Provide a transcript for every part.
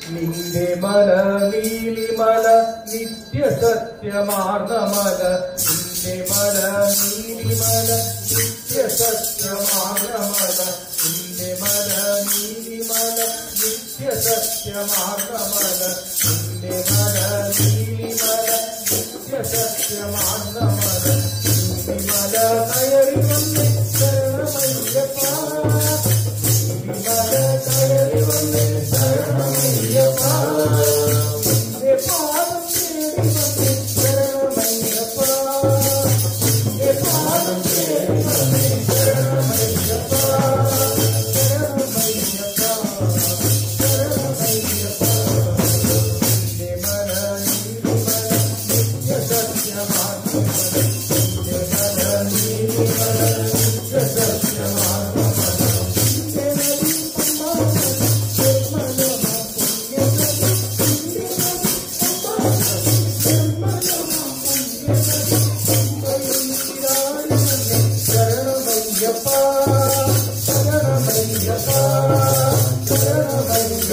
നിന്റെ മല നീലിമല നിത്യ സത്യമാർന്നമല നിന്റെ മല നീലിമല നിത്യ സത്യമാർന്നമല നിന്റെ മല നീലിമല നിത്യ സത്യമാർന്നമല നിന്റെ മല നീലിമല നിത്യ സത്യമാർന്നമല നീലിമല കയറി വന്ന് ശരണമയ്യപ്പ നീലിമല കയറി വന്ന് ശരണമയ്യപ്പ നിന്റെ പാദം തേടി വന്ന് ശരണമയ്യപ്പ നിന്റെ പാദം തേടി വന്ന് ശരണമയ്യപ്പ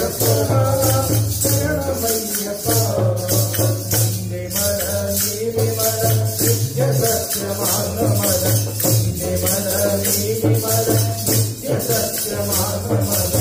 ശരണമയ്യപ്പ ശരണമയ്യപ്പ നിന്റെ മല നീലിമല നിത്യ സത്യമാർന്നമല നിന്റെ മല നീലിമല നിത്യ സത്യമാർന്നമല